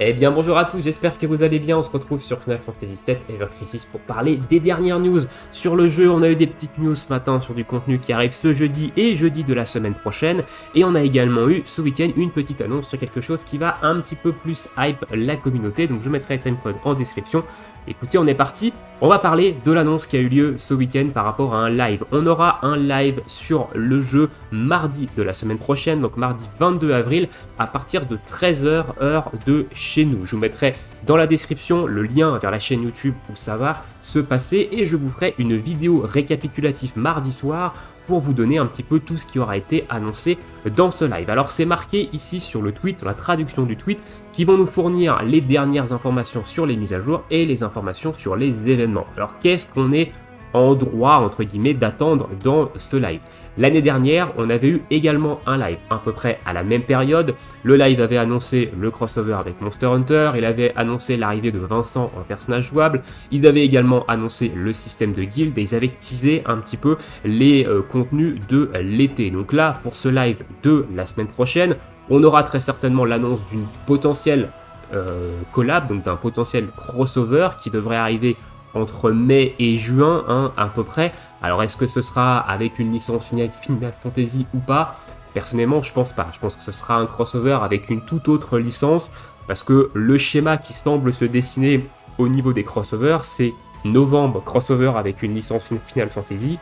Eh bien bonjour à tous, j'espère que vous allez bien, on se retrouve sur Final Fantasy VII Ever Crisis pour parler des dernières news sur le jeu. On a eu des petites news ce matin sur du contenu qui arrive ce jeudi et jeudi de la semaine prochaine, et on a également eu ce week-end une petite annonce sur quelque chose qui va un petit peu plus hype la communauté, donc je mettrai le timecode en description. Écoutez, on est parti, on va parler de l'annonce qui a eu lieu ce week-end par rapport à un live. On aura un live sur le jeu mardi de la semaine prochaine, donc mardi 22 avril, à partir de 13h heure de chez nous. Je vous mettrai dans la description le lien vers la chaîne YouTube où ça va se passer et je vous ferai une vidéo récapitulative mardi soir pour vous donner un petit peu tout ce qui aura été annoncé dans ce live. Alors c'est marqué ici sur le tweet, la traduction du tweet, qui vont nous fournir les dernières informations sur les mises à jour et les informations sur les événements. Alors qu'est-ce qu'on est en droit, entre guillemets, d'attendre dans ce live? L'année dernière, on avait eu également un live, à peu près à la même période. Le live avait annoncé le crossover avec Monster Hunter, il avait annoncé l'arrivée de Vincent en personnage jouable, ils avaient également annoncé le système de guild et ils avaient teasé un petit peu les contenus de l'été. Donc là, pour ce live de la semaine prochaine, on aura très certainement l'annonce d'une potentielle collab, donc d'un potentiel crossover qui devrait arriver entre mai et juin, hein, à peu près. Alors est-ce que ce sera avec une licence Final Fantasy ou pas? Personnellement, je pense pas. Je pense que ce sera un crossover avec une toute autre licence, parce que le schéma qui semble se dessiner au niveau des crossovers, c'est novembre, crossover avec une licence Final Fantasy,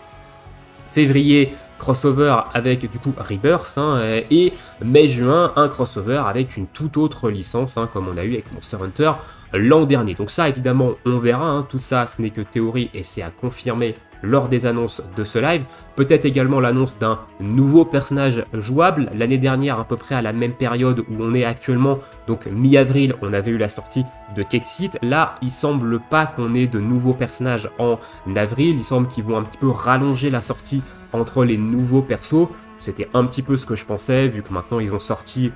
février, crossover avec du coup Rebirth, hein, et mai-juin, un crossover avec une toute autre licence, hein, comme on a eu avec Monster Hunter l'an dernier. Donc ça, évidemment, on verra, hein, tout ça, ce n'est que théorie et c'est à confirmer lors des annonces de ce live. Peut-être également l'annonce d'un nouveau personnage jouable. L'année dernière, à peu près à la même période où on est actuellement, donc mi-avril, on avait eu la sortie de Kexit. Là, il semble pas qu'on ait de nouveaux personnages en avril. Il semble qu'ils vont un petit peu rallonger la sortie entre les nouveaux persos. C'était un petit peu ce que je pensais, vu que maintenant ils ont sorti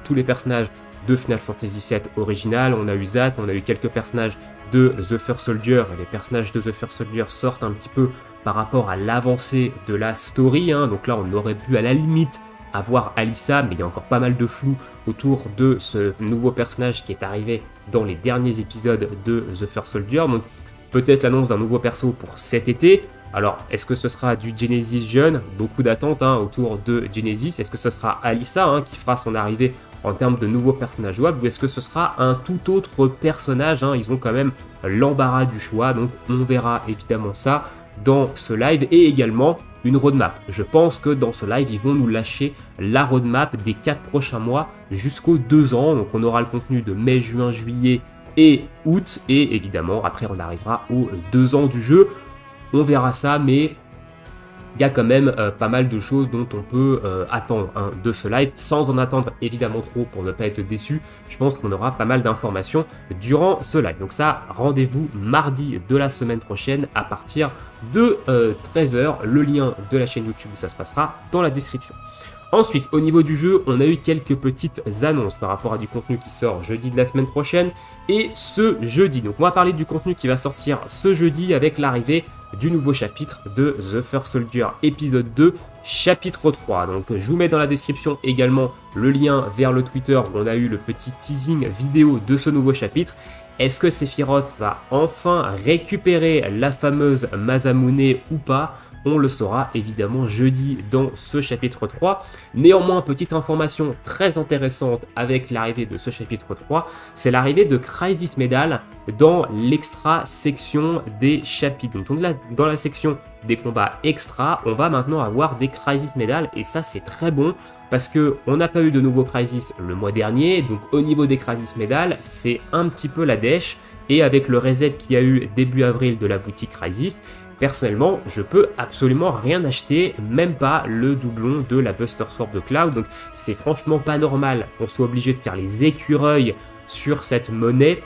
tous les personnages de Final Fantasy VII original. On a eu Zack, on a eu quelques personnages de The First Soldier, et les personnages de The First Soldier sortent un petit peu par rapport à l'avancée de la story, hein. Donc là on aurait pu à la limite avoir Alyssa, mais il y a encore pas mal de flou autour de ce nouveau personnage qui est arrivé dans les derniers épisodes de The First Soldier. Donc peut-être l'annonce d'un nouveau perso pour cet été. Alors, est-ce que ce sera du Genesis jeune? Beaucoup d'attentes, hein, autour de Genesis. Est-ce que ce sera Alyssa, hein, qui fera son arrivée en termes de nouveaux personnages jouables, ou est-ce que ce sera un tout autre personnage, hein? Ils ont quand même l'embarras du choix, donc on verra évidemment ça dans ce live, et également une roadmap. Je pense que dans ce live, ils vont nous lâcher la roadmap des 4 prochains mois jusqu'aux 2 ans. Donc on aura le contenu de mai, juin, juillet et août, et évidemment après on arrivera aux 2 ans du jeu. On verra ça, mais il y a quand même pas mal de choses dont on peut attendre, hein, de ce live, sans en attendre évidemment trop pour ne pas être déçu. Je pense qu'on aura pas mal d'informations durant ce live. Donc ça, rendez-vous mardi de la semaine prochaine à partir de 13h. Le lien de la chaîne YouTube où ça se passera dans la description. Ensuite, au niveau du jeu, on a eu quelques petites annonces par rapport à du contenu qui sort jeudi de la semaine prochaine et ce jeudi. Donc on va parler du contenu qui va sortir ce jeudi avec l'arrivée du nouveau chapitre de The First Soldier épisode 2, chapitre 3. Donc je vous mets dans la description également le lien vers le Twitter où on a eu le petit teasing vidéo de ce nouveau chapitre. Est-ce que Sephiroth va enfin récupérer la fameuse Masamune ou pas? On le saura évidemment jeudi dans ce chapitre 3. Néanmoins, petite information très intéressante avec l'arrivée de ce chapitre 3, c'est l'arrivée de Crisis Medal dans l'extra section des chapitres. Donc là, dans la section des combats extra, on va maintenant avoir des Crisis Medal, et ça c'est très bon parce que on n'a pas eu de nouveau Crisis le mois dernier. Donc au niveau des Crisis Medal, c'est un petit peu la dèche, et avec le reset qu'il y a eu début avril de la boutique Crisis, personnellement, je peux absolument rien acheter, même pas le doublon de la Buster Sword de Cloud. Donc c'est franchement pas normal qu'on soit obligé de faire les écureuils sur cette monnaie,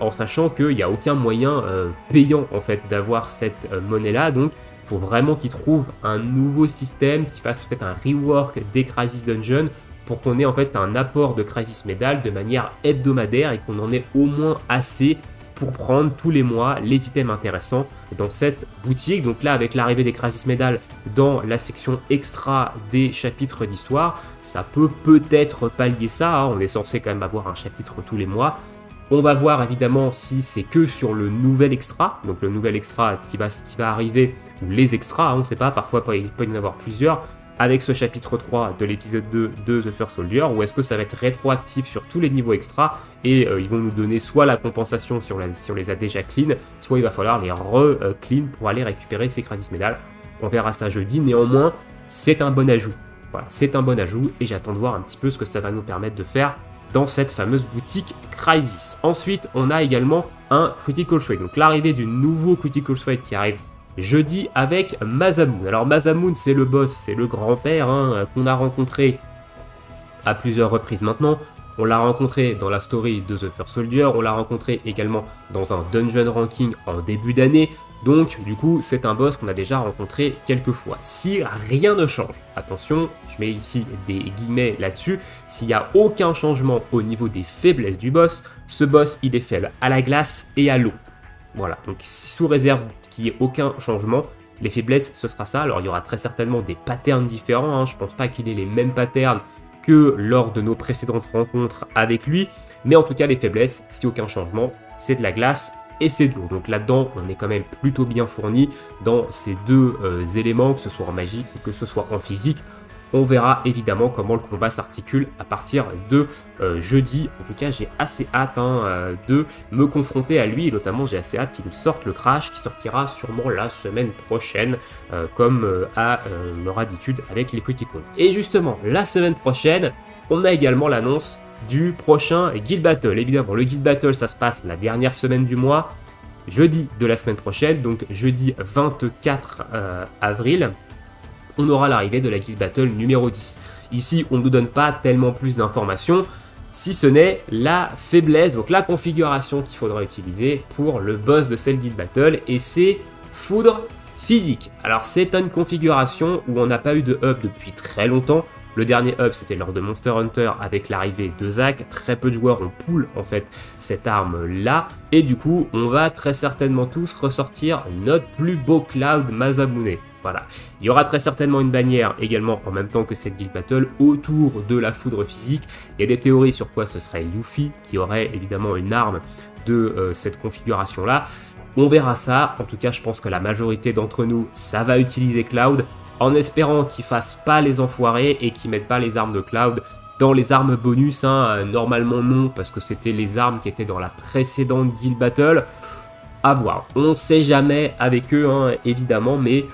en sachant qu'il n'y a aucun moyen payant en fait d'avoir cette monnaie là. Donc il faut vraiment qu'ils trouvent un nouveau système, qu'ils fassent peut-être un rework des Crisis Dungeon pour qu'on ait en fait un apport de Crisis Medal de manière hebdomadaire et qu'on en ait au moins assez pour prendre tous les mois les items intéressants dans cette boutique. Donc là, avec l'arrivée des Crasis Medal dans la section extra des chapitres d'histoire, ça peut peut-être pallier ça, hein. On est censé quand même avoir un chapitre tous les mois. On va voir évidemment si c'est que sur le nouvel extra, donc le nouvel extra qui va arriver, ou les extras, hein, on ne sait pas, parfois il peut y en avoir plusieurs, avec ce chapitre 3 de l'épisode 2 de The First Soldier, ou est-ce que ça va être rétroactif sur tous les niveaux extra, et ils vont nous donner soit la compensation si on les a déjà clean, soit il va falloir les re-clean pour aller récupérer ces Crasis Medal. On verra ça jeudi, néanmoins, c'est un bon ajout. Voilà, c'est un bon ajout, et j'attends de voir un petit peu ce que ça va nous permettre de faire dans cette fameuse boutique Crysis. Ensuite, on a également un Critical Strike, donc l'arrivée du nouveau Critical Strike qui arrive jeudi avec Masamune. Alors Masamune, c'est le boss, c'est le grand-père hein, qu'on a rencontré à plusieurs reprises maintenant. On l'a rencontré dans la story de The First Soldier, on l'a rencontré également dans un Dungeon Ranking en début d'année. Donc du coup, c'est un boss qu'on a déjà rencontré quelques fois. Si rien ne change, attention, je mets ici des guillemets là-dessus, s'il n'y a aucun changement au niveau des faiblesses du boss, ce boss il est faible à la glace et à l'eau. Voilà, donc sous réserve qu'il n'y ait aucun changement, les faiblesses ce sera ça. Alors il y aura très certainement des patterns différents, hein. Je ne pense pas qu'il ait les mêmes patterns que lors de nos précédentes rencontres avec lui, mais en tout cas les faiblesses, si aucun changement, c'est de la glace et c'est de l'eau. Donc là-dedans, on est quand même plutôt bien fourni dans ces deux éléments, que ce soit en magie ou que ce soit en physique. On verra évidemment comment le combat s'articule à partir de jeudi. En tout cas, j'ai assez hâte de me confronter à lui, et notamment j'ai assez hâte qu'il nous sorte le Crash qui sortira sûrement la semaine prochaine, comme à leur habitude avec les Critical. Et justement, la semaine prochaine, on a également l'annonce du prochain Guild Battle. Évidemment, le Guild Battle, ça se passe la dernière semaine du mois, jeudi de la semaine prochaine, donc jeudi 24 avril. On aura l'arrivée de la Guild Battle numéro 10. Ici, on ne nous donne pas tellement plus d'informations, si ce n'est la faiblesse, donc la configuration qu'il faudra utiliser pour le boss de cette Guild Battle, et c'est Foudre Physique. Alors c'est une configuration où on n'a pas eu de up depuis très longtemps. Le dernier up, c'était lors de Monster Hunter avec l'arrivée de Zac. Très peu de joueurs ont pull en fait cette arme-là. Et du coup, on va très certainement tous ressortir notre plus beau Cloud Masamune. Voilà. Il y aura très certainement une bannière également en même temps que cette Guild Battle autour de la foudre physique. Il y a des théories sur quoi ce serait Yuffie qui aurait évidemment une arme de cette configuration-là. On verra ça. En tout cas, je pense que la majorité d'entre nous, ça va utiliser Cloud, en espérant qu'ils fassent pas les enfoirés et qu'ils mettent pas les armes de Cloud dans les armes bonus. Normalement non, parce que c'était les armes qui étaient dans la précédente Guild Battle. À voir. On sait jamais avec eux, évidemment, mais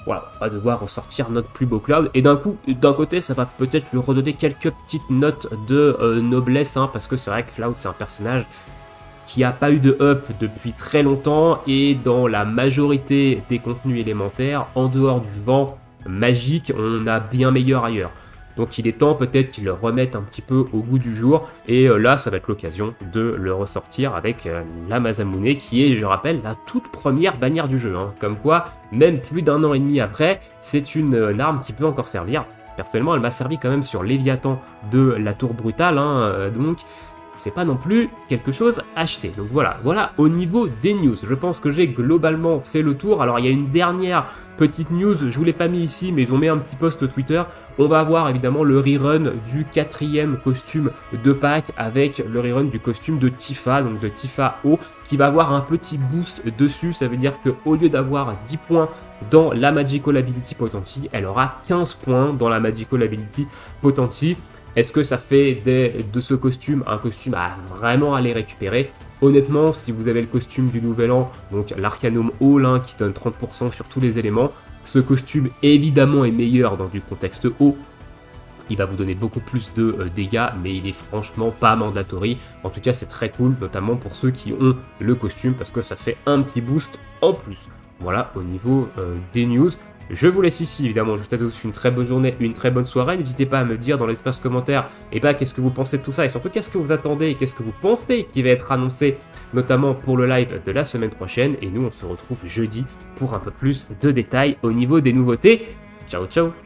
voilà, on va devoir ressortir notre plus beau Cloud. Et d'un côté, ça va peut-être lui redonner quelques petites notes de noblesse, parce que c'est vrai que Cloud, c'est un personnage qui n'a pas eu de up depuis très longtemps, et dans la majorité des contenus élémentaires, en dehors du vent magique, on a bien meilleur ailleurs. Donc il est temps peut-être qu'ils le remettent un petit peu au goût du jour, et là ça va être l'occasion de le ressortir avec la Masamune, qui est, je rappelle, la toute première bannière du jeu. Comme quoi, même plus d'un an et demi après, c'est une arme qui peut encore servir. Personnellement, elle m'a servi quand même sur Léviathan de la Tour Brutale, donc c'est pas non plus quelque chose à acheter. Donc voilà au niveau des news. Je pense que j'ai globalement fait le tour. Alors il y a une dernière petite news, je vous l'ai pas mis ici, mais ils ont mis un petit post Twitter. On va avoir évidemment le rerun du 4e costume de Pâques avec le rerun du costume de Tifa, donc de Tifa O, qui va avoir un petit boost dessus. Ça veut dire qu'au lieu d'avoir 10 points dans la Magical Ability Potency, elle aura 15 points dans la Magical Ability Potency. Est-ce que ça fait de ce costume un costume à vraiment aller récupérer? Honnêtement, si vous avez le costume du Nouvel An, donc l'Arcanum Hall qui donne 30% sur tous les éléments, ce costume évidemment est meilleur dans du contexte haut. Il va vous donner beaucoup plus de dégâts, mais il est franchement pas mandatory. En tout cas, c'est très cool, notamment pour ceux qui ont le costume, parce que ça fait un petit boost en plus. Voilà au niveau des news. Je vous laisse ici, évidemment, je vous souhaite tous une très bonne journée, une très bonne soirée. N'hésitez pas à me dire dans l'espace commentaire, qu'est-ce que vous pensez de tout ça, et surtout qu'est-ce que vous attendez et qu'est-ce que vous pensez qui va être annoncé, notamment pour le live de la semaine prochaine. Et nous, on se retrouve jeudi pour un peu plus de détails au niveau des nouveautés. Ciao, ciao!